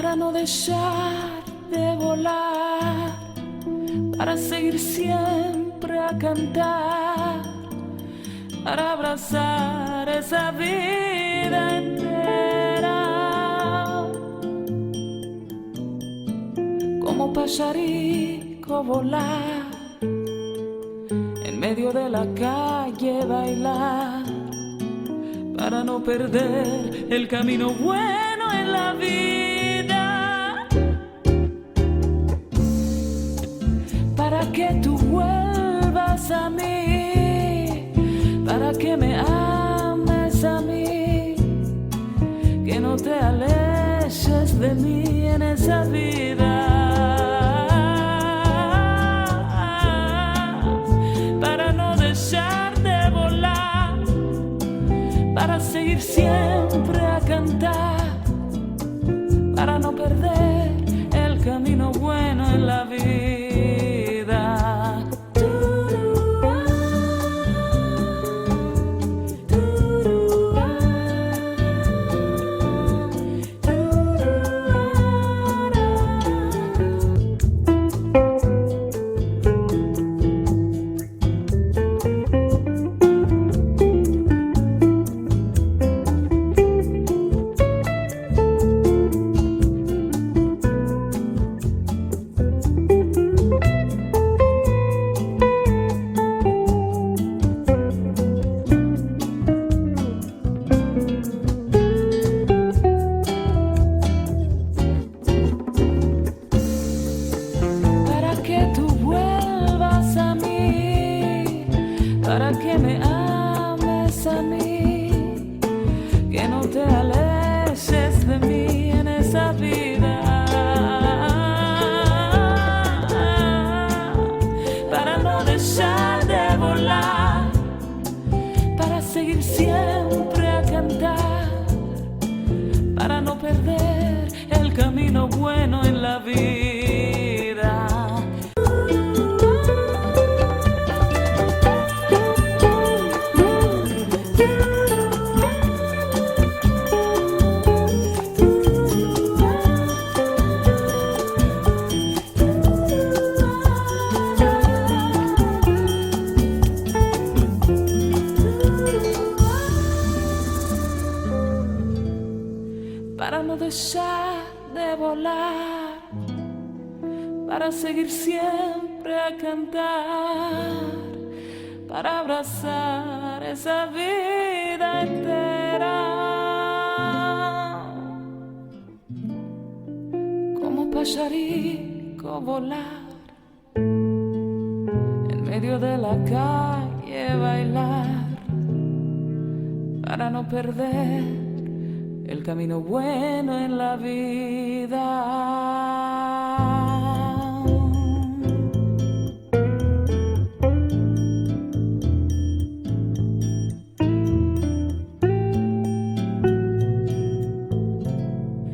para no dejar de volar, para seguir siempre a cantar, para abrazar esa vida entera. Como pajarico volar, en medio de la calle bailar, para no perder el camino bueno en la vida. Para que tú vuelvas a mí, para que me ames a mí, que no te alejes de mí en esa vida. Para no dejar de volar, para seguir siempre a cantar, para no perder el camino bueno en la vida. Para que me ames a mí, que no te alejes de mí en esa vida. Para no dejar de volar, para seguir siempre a cantar, para no perder el camino bueno en la vida. Para no dejar de volar, para seguir siempre a cantar, para abrazar esa vida entera. Como pajarico volar, en medio de la calle bailar, para no perder el camino bueno en la vida.